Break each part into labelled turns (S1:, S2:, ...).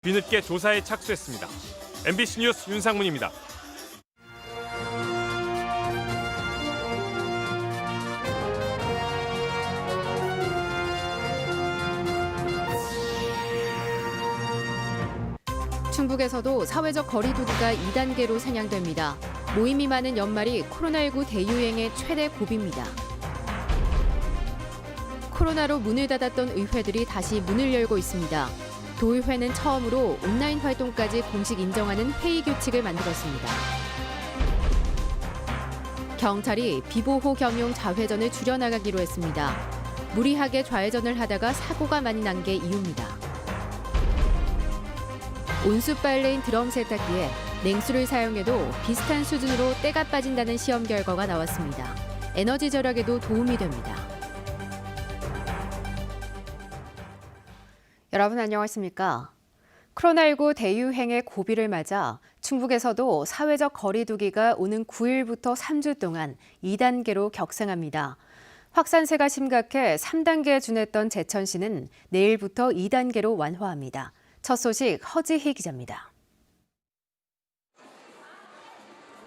S1: 뒤늦게 조사에 착수했습니다. MBC 뉴스 윤상문입니다.
S2: 충북에서도 사회적 거리 두기가 2단계로 상향됩니다. 모임이 많은 연말이 코로나19 대유행의 최대 고비입니다. 코로나로 문을 닫았던 의회들이 다시 문을 열고 있습니다. 도의회는 처음으로 온라인 활동까지 공식 인정하는 회의 규칙을 만들었습니다. 경찰이 비보호 겸용 좌회전을 줄여나가기로 했습니다. 무리하게 좌회전을 하다가 사고가 많이 난 게 이유입니다. 온수 빨래인 드럼 세탁기에 냉수를 사용해도 비슷한 수준으로 때가 빠진다는 시험 결과가 나왔습니다. 에너지 절약에도 도움이 됩니다. 여러분 안녕하십니까? 코로나19 대유행의 고비를 맞아 충북에서도 사회적 거리 두기가 오는 9일부터 3주 동안 2단계로 격상합니다. 확산세가 심각해 3단계에 준했던 제천시는 내일부터 2단계로 완화합니다. 첫 소식 허지희 기자입니다.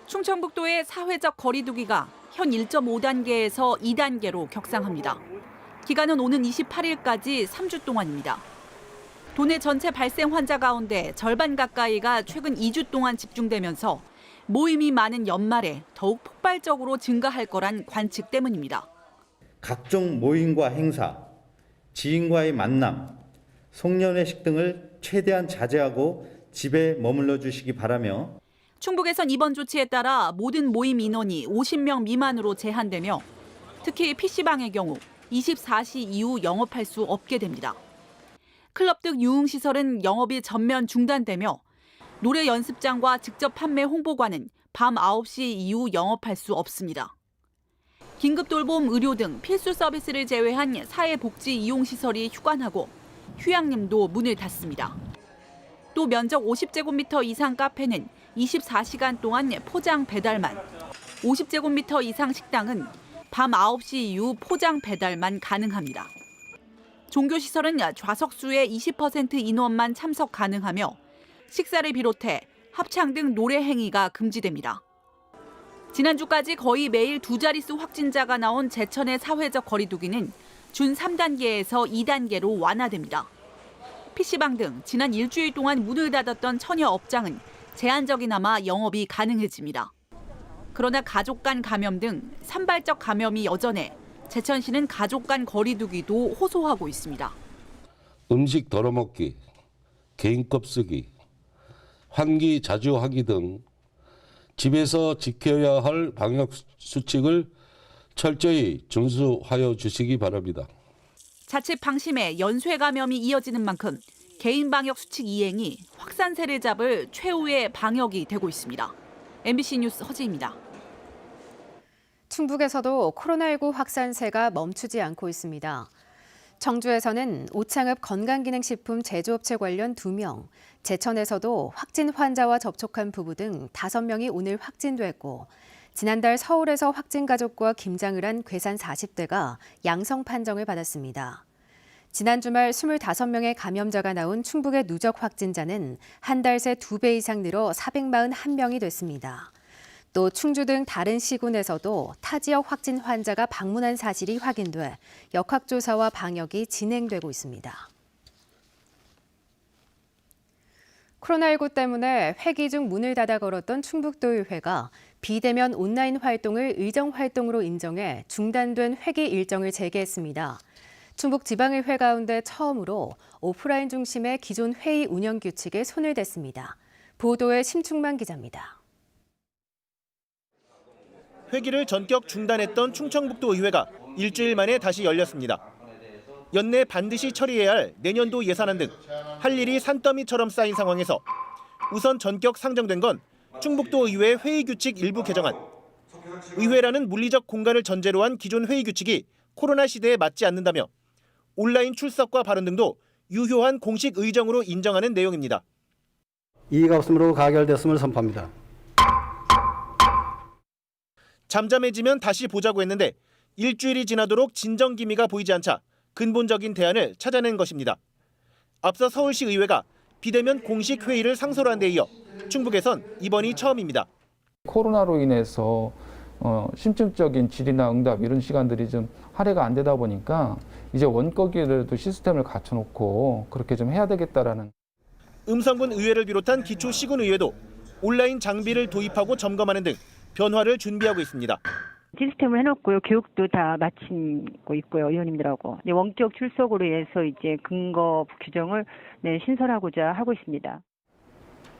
S3: 충청북도의 사회적 거리 두기가 현 1.5단계에서 2단계로 격상합니다. 기간은 오는 28일까지 3주 동안입니다. 도내 전체 발생 환자 가운데 절반 가까이가 최근 2주 동안 집중되면서 모임이 많은 연말에 더욱 폭발적으로 증가할 거란 관측 때문입니다.
S4: 각종 모임과 행사, 지인과의 만남, 송년회식 등을 최대한 자제하고 집에 머물러 주시기 바라며
S3: 충북에선 이번 조치에 따라 모든 모임 인원이 50명 미만으로 제한되며 특히 PC방의 경우 24시 이후 영업할 수 없게 됩니다. 클럽 등 유흥시설은 영업이 전면 중단되며 노래 연습장과 직접 판매 홍보관은 밤 9시 이후 영업할 수 없습니다. 긴급 돌봄 의료 등 필수 서비스를 제외한 사회복지 이용시설이 휴관하고 휴양림도 문을 닫습니다. 또 면적 50제곱미터 이상 카페는 24시간 동안 포장 배달만, 50제곱미터 이상 식당은 밤 9시 이후 포장 배달만 가능합니다. 종교시설은 좌석수의 20% 인원만 참석 가능하며 식사를 비롯해 합창 등 노래 행위가 금지됩니다. 지난주까지 거의 매일 두 자릿수 확진자가 나온 제천의 사회적 거리 두기는 준 3단계에서 2단계로 완화됩니다. PC방 등 지난 일주일 동안 문을 닫았던 천여 업장은 제한적이나마 영업이 가능해집니다. 그러나 가족 간 감염 등 산발적 감염이 여전해 제천시는 가족 간 거리 두기도 호소하고 있습니다.
S5: 음식 덜어먹기, 개인컵 쓰기, 환기 자주 하기 등 집에서 지켜야 할 방역 수칙을 철저히 준수하여 주시기 바랍니다.
S3: 자칫 방심해 연쇄 감염이 이어지는 만큼 개인 방역 수칙 이행이 확산세를 잡을 최후의 방역이 되고 있습니다. MBC 뉴스 허지입니다.
S2: 충북에서도 코로나19 확산세가 멈추지 않고 있습니다. 청주에서는 오창읍 건강기능식품 제조업체 관련 2명, 제천에서도 확진 환자와 접촉한 부부 등 5명이 오늘 확진됐고 지난달 서울에서 확진 가족과 김장을 한 괴산 40대가 양성 판정을 받았습니다. 지난 주말 25명의 감염자가 나온 충북의 누적 확진자는 한 달 새 2배 이상 늘어 441명이 됐습니다. 또 충주 등 다른 시군에서도 타 지역 확진 환자가 방문한 사실이 확인돼 역학조사와 방역이 진행되고 있습니다. 코로나19 때문에 회기 중 문을 닫아 걸었던 충북도의회가 비대면 온라인 활동을 의정활동으로 인정해 중단된 회기 일정을 재개했습니다. 충북지방의회 가운데 처음으로 오프라인 중심의 기존 회의 운영 규칙에 손을 댔습니다. 보도에 심충만 기자입니다.
S6: 회기를 전격 중단했던 충청북도 의회가 일주일 만에 다시 열렸습니다. 연내 반드시 처리해야 할 내년도 예산안 등 할 일이 산더미처럼 쌓인 상황에서 우선 전격 상정된 건 충북도 의회 회의 규칙 일부 개정안. 의회라는 물리적 공간을 전제로 한 기존 회의 규칙이 코로나 시대에 맞지 않는다며 온라인 출석과 발언 등도 유효한 공식 의정으로 인정하는 내용입니다.
S7: 이의가 없으므로 가결되었음을 선포합니다.
S6: 잠잠해지면 다시 보자고 했는데 일주일이 지나도록 진정 기미가 보이지 않자 근본적인 대안을 찾아낸 것입니다. 앞서 서울시 의회가 비대면 공식 회의를 상소한 데 이어 충북에선 이번이 처음입니다.
S8: 코로나로 인해서 심층적인 질의나 응답 이런 시간들이 좀 할애가 안 되다 보니까 이제 원격이라도 시스템을 갖춰놓고 그렇게 좀 해야 되겠다라는.
S6: 음성군 의회를 비롯한 기초 시군 의회도 온라인 장비를 도입하고 점검하는 등 변화를 준비하고 있습니다.
S9: 시스템을 해놓고요. 교육도 다 마치고 있고요. 의원님들하고. 원격 출석으로 해서 이제 근거 규정을 신설하고자 하고 있습니다.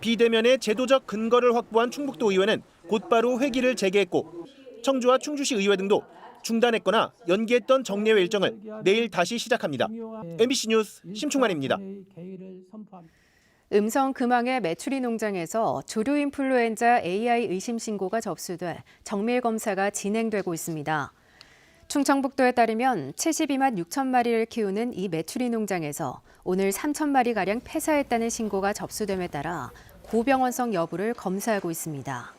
S6: 비대면의 제도적 근거를 확보한 충북도 의회는 곧바로 회기를 재개했고 청주와 충주시 의회 등도 중단했거나 연기했던 정례회 일정을 내일 다시 시작합니다. MBC 뉴스 심충만입니다.
S2: 음성 금왕의 메추리 농장에서 조류 인플루엔자 AI 의심 신고가 접수돼 정밀 검사가 진행되고 있습니다. 충청북도에 따르면 72만 6천 마리를 키우는 이 메추리 농장에서 오늘 3천 마리가량 폐사했다는 신고가 접수됨에 따라 고병원성 여부를 검사하고 있습니다.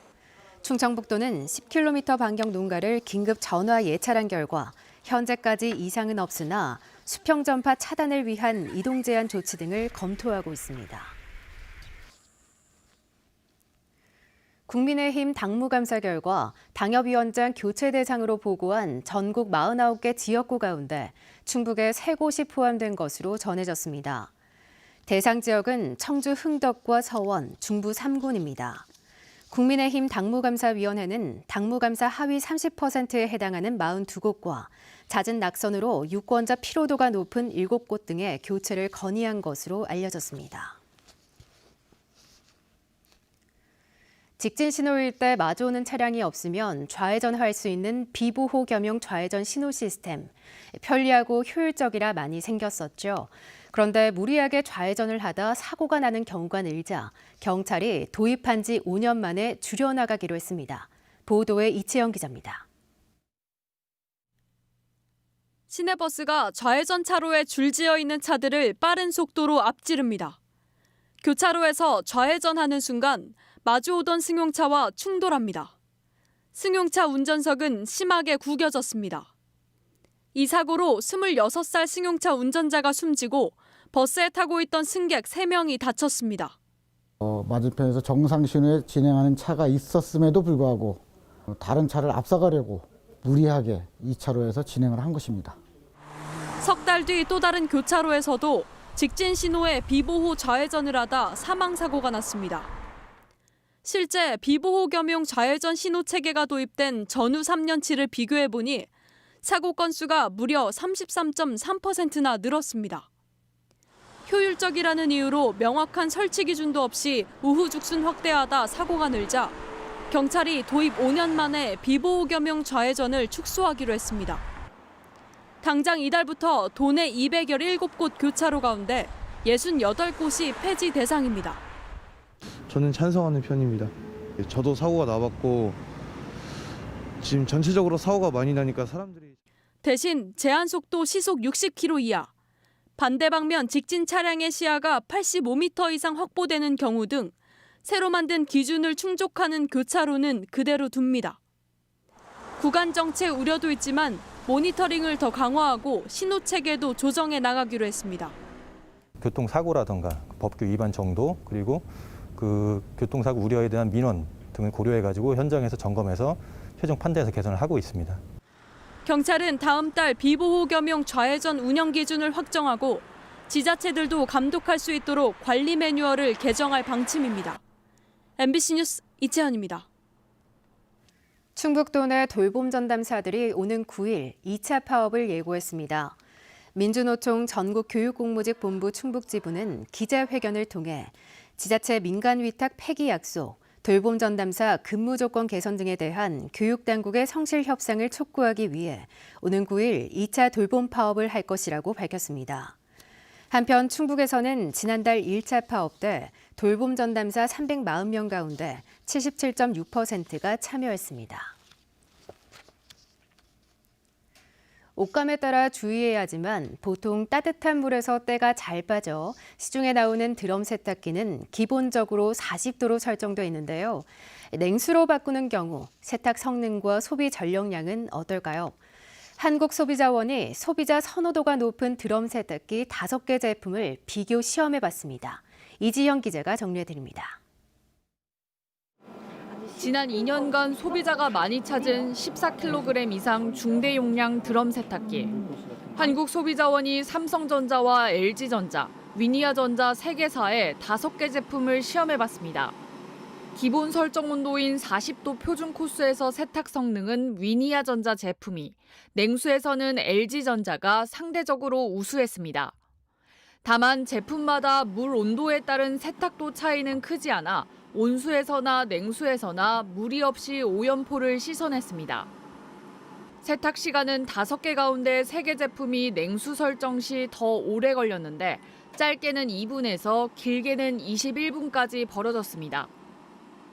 S2: 충청북도는 10km 반경 농가를 긴급 전화 예찰한 결과 현재까지 이상은 없으나 수평 전파 차단을 위한 이동 제한 조치 등을 검토하고 있습니다. 국민의힘 당무감사 결과 당협위원장 교체 대상으로 보고한 전국 49개 지역구 가운데 충북의 3곳이 포함된 것으로 전해졌습니다. 대상 지역은 청주 흥덕과 서원, 중부 3군입니다. 국민의힘 당무감사위원회는 당무감사 하위 30%에 해당하는 42곳과 잦은 낙선으로 유권자 피로도가 높은 7곳 등의 교체를 건의한 것으로 알려졌습니다. 직진 신호일 때 마주오는 차량이 없으면 좌회전할 수 있는 비보호 겸용 좌회전 신호 시스템. 편리하고 효율적이라 많이 생겼었죠. 그런데 무리하게 좌회전을 하다 사고가 나는 경우가 늘자 경찰이 도입한 지 5년 만에 줄여나가기로 했습니다. 보도에 이채영 기자입니다.
S10: 시내버스가 좌회전 차로에 줄지어 있는 차들을 빠른 속도로 앞지릅니다. 교차로에서 좌회전하는 순간 마주오던 승용차와 충돌합니다. 승용차 운전석은 심하게 구겨졌습니다. 이 사고로 26살 승용차 운전자가 숨지고 버스에 타고 있던 승객 3명이 다쳤습니다.
S11: 맞은편에서 정상 신호에 진행하는 차가 있었음에도 불구하고 다른 차를 앞서가려고 무리하게 2차로에서 진행을 한 것입니다.
S10: 석 달 뒤 또 다른 교차로에서도 직진 신호에 비보호 좌회전을 하다 사망사고가 났습니다. 실제 비보호 겸용 좌회전 신호 체계가 도입된 전후 3년치를 비교해보니 사고 건수가 무려 33.3%나 늘었습니다. 효율적이라는 이유로 명확한 설치 기준도 없이 우후죽순 확대하다 사고가 늘자 경찰이 도입 5년 만에 비보호 겸용 좌회전을 축소하기로 했습니다. 당장 이달부터 도내 217곳 교차로 가운데 68곳이 폐지 대상입니다.
S12: 저는 찬성하는 편입니다. 저도 사고가 나봤고 지금 전체적으로 사고가 많이 나니까 사람들이.
S10: 대신 제한 속도 시속 60km 이하, 반대 방면 직진 차량의 시야가 85m 이상 확보되는 경우 등 새로 만든 기준을 충족하는 교차로는 그대로 둡니다. 구간 정체 우려도 있지만 모니터링을 더 강화하고 신호 체계도 조정해 나가기로 했습니다.
S13: 교통사고라든가 법규 위반 정도 그리고 그 교통사고 우려에 대한 민원 등을 고려해가지고 현장에서 점검해서 최종 판단해서 개선을 하고 있습니다.
S10: 경찰은 다음 달 비보호 겸용 좌회전 운영 기준을 확정하고 지자체들도 감독할 수 있도록 관리 매뉴얼을 개정할 방침입니다. MBC 뉴스 이채연입니다.
S2: 충북도 내 돌봄 전담사들이 오는 9일 2차 파업을 예고했습니다. 민주노총 전국교육공무직본부 충북지부는 기자회견을 통해 지자체 민간위탁 폐기 약속, 돌봄 전담사 근무 조건 개선 등에 대한 교육당국의 성실 협상을 촉구하기 위해 오는 9일 2차 돌봄 파업을 할 것이라고 밝혔습니다. 한편 충북에서는 지난달 1차 파업 때 돌봄 전담사 340명 가운데 77.6%가 참여했습니다. 옷감에 따라 주의해야 하지만 보통 따뜻한 물에서 때가 잘 빠져 시중에 나오는 드럼 세탁기는 기본적으로 40도로 설정돼 있는데요. 냉수로 바꾸는 경우 세탁 성능과 소비 전력량은 어떨까요? 한국소비자원이 소비자 선호도가 높은 드럼 세탁기 5개 제품을 비교 시험해봤습니다. 이지영 기자가 정리해드립니다.
S10: 지난 2년간 소비자가 많이 찾은 14kg 이상 중대 용량 드럼 세탁기. 한국소비자원이 삼성전자와 LG전자, 위니아전자 3개사의 5개 제품을 시험해봤습니다. 기본 설정 온도인 40도 표준 코스에서 세탁 성능은 위니아전자 제품이, 냉수에서는 LG전자가 상대적으로 우수했습니다. 다만 제품마다 물 온도에 따른 세탁도 차이는 크지 않아 온수에서나 냉수에서나 무리 없이 오염포를 씻어냈습니다. 세탁 시간은 5개 가운데 3개 제품이 냉수 설정 시 더 오래 걸렸는데 짧게는 2분에서 길게는 21분까지 벌어졌습니다.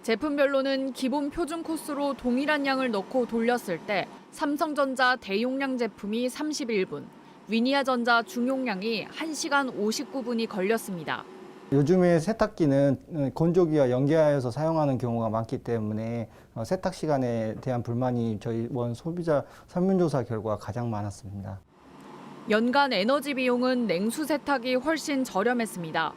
S10: 제품별로는 기본 표준 코스로 동일한 양을 넣고 돌렸을 때 삼성전자 대용량 제품이 31분, 위니아전자 중용량이 1시간 59분이 걸렸습니다.
S14: 요즘에 세탁기는 건조기와 연계하여서 사용하는 경우가 많기 때문에 세탁 시간에 대한 불만이 저희 원 소비자 설문조사 결과 가장 많았습니다.
S10: 연간 에너지 비용은 냉수 세탁이 훨씬 저렴했습니다.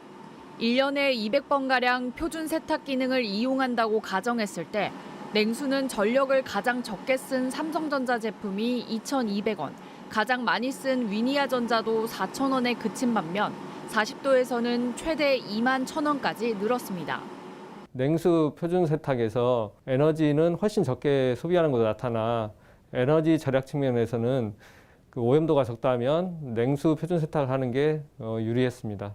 S10: 1년에 200번가량 표준 세탁 기능을 이용한다고 가정했을 때 냉수는 전력을 가장 적게 쓴 삼성전자 제품이 2,200원, 가장 많이 쓴 위니아전자도 4,000원에 그친 반면 40도에서는 최대 21,000원까지 늘었습니다.
S15: 냉수 표준 세탁에서 에너지는 훨씬 적게 소비하는 것으로 나타나 에너지 절약 측면에서는 그 오염도가 적다면 냉수 표준 세탁을 하는 게 유리했습니다.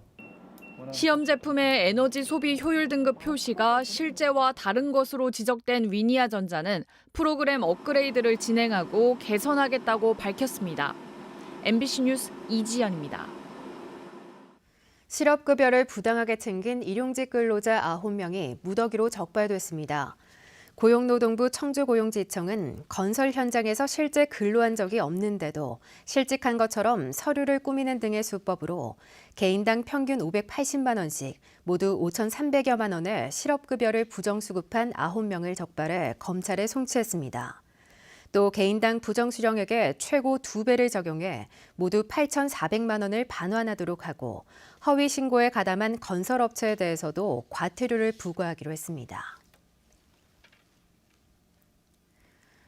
S10: 시험 제품의 에너지 소비 효율 등급 표시가 실제와 다른 것으로 지적된 위니아전자는 프로그램 업그레이드를 진행하고 개선하겠다고 밝혔습니다. MBC 뉴스 이지연입니다.
S2: 실업급여를 부당하게 챙긴 일용직 근로자 9명이 무더기로 적발됐습니다. 고용노동부 청주고용지청은 건설 현장에서 실제 근로한 적이 없는데도 실직한 것처럼 서류를 꾸미는 등의 수법으로 개인당 평균 580만 원씩 모두 5,300여만 원의 실업급여를 부정수급한 9명을 적발해 검찰에 송치했습니다. 또 개인당 부정수령액의 최고 2배를 적용해 모두 8,400만 원을 반환하도록 하고 허위 신고에 가담한 건설업체에 대해서도 과태료를 부과하기로 했습니다.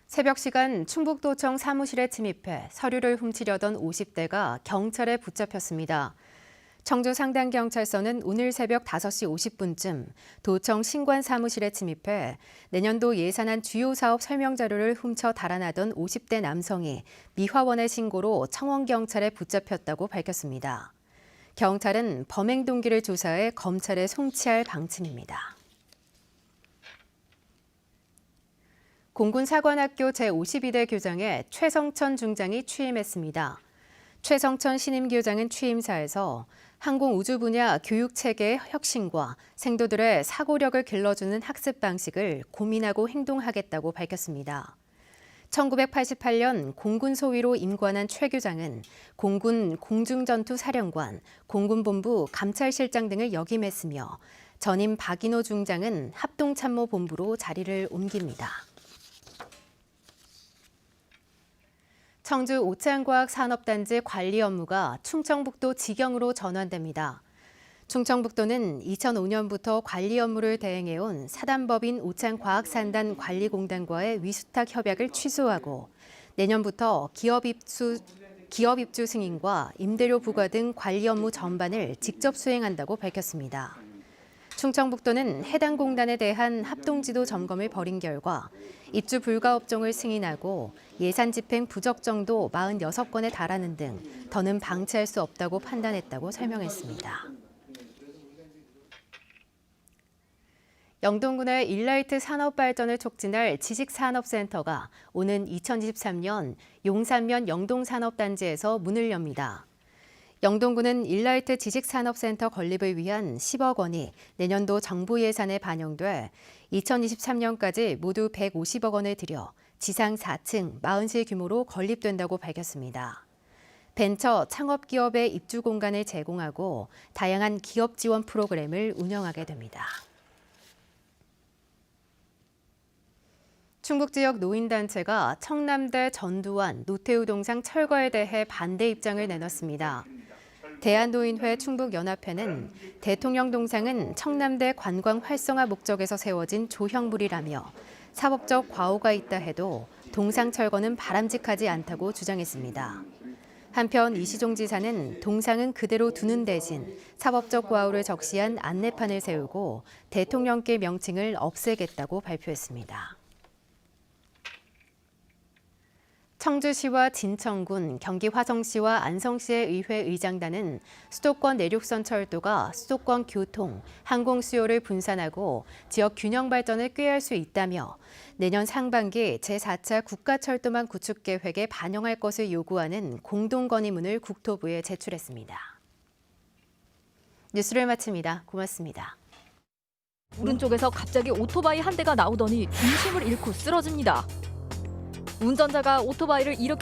S2: 새벽 시간 충북도청 사무실에 침입해 서류를 훔치려던 50대가 경찰에 붙잡혔습니다. 청주 상당경찰서는 오늘 새벽 5시 50분쯤 도청 신관 사무실에 침입해 내년도 예산안 주요 사업 설명 자료를 훔쳐 달아나던 50대 남성이 미화원의 신고로 청원경찰에 붙잡혔다고 밝혔습니다. 경찰은 범행 동기를 조사해 검찰에 송치할 방침입니다. 공군사관학교 제52대 교장에 최성천 중장이 취임했습니다. 최성천 신임 교장은 취임사에서 항공우주 분야 교육체계의 혁신과 생도들의 사고력을 길러주는 학습 방식을 고민하고 행동하겠다고 밝혔습니다. 1988년 공군 소위로 임관한 최 교장은 공군 공중전투사령관, 공군본부 감찰실장 등을 역임했으며 전임 박인호 중장은 합동참모본부로 자리를 옮깁니다. 청주 오창과학산업단지 관리 업무가 충청북도 직영으로 전환됩니다. 충청북도는 2005년부터 관리 업무를 대행해온 사단법인 오창과학산단 관리공단과의 위수탁 협약을 취소하고 내년부터 기업 입주 승인과 임대료 부과 등 관리 업무 전반을 직접 수행한다고 밝혔습니다. 충청북도는 해당 공단에 대한 합동지도 점검을 벌인 결과 입주 불가 업종을 승인하고 예산 집행 부적정도 46건에 달하는 등 더는 방치할 수 없다고 판단했다고 설명했습니다. 영동군의 일라이트 산업 발전을 촉진할 지식산업센터가 오는 2023년 용산면 영동산업단지에서 문을 엽니다. 영동군은 일라이트 지식산업센터 건립을 위한 10억 원이 내년도 정부 예산에 반영돼 2023년까지 모두 150억 원을 들여 지상 4층 40실 규모로 건립된다고 밝혔습니다. 벤처 창업기업의 입주 공간을 제공하고 다양한 기업 지원 프로그램을 운영하게 됩니다. 충북 지역 노인단체가 청남대 전두환 노태우 동상 철거에 대해 반대 입장을 내놨습니다. 대한노인회 충북연합회는 대통령 동상은 청남대 관광 활성화 목적에서 세워진 조형물이라며 사법적 과오가 있다 해도 동상 철거는 바람직하지 않다고 주장했습니다. 한편 이시종 지사는 동상은 그대로 두는 대신 사법적 과오를 적시한 안내판을 세우고 대통령께 명칭을 없애겠다고 발표했습니다. 청주시와 진천군, 경기 화성시와 안성시의 의회 의장단은 수도권 내륙선 철도가 수도권 교통, 항공 수요를 분산하고 지역 균형 발전을 꾀할 수 있다며 내년 상반기 제4차 국가철도망 구축 계획에 반영할 것을 요구하는 공동 건의문을 국토부에 제출했습니다. 뉴스를 마칩니다. 고맙습니다.
S16: 오른쪽에서 갑자기 오토바이 한 대가 나오더니 중심을 잃고 쓰러집니다. 운전자가 오토바이를 일으켜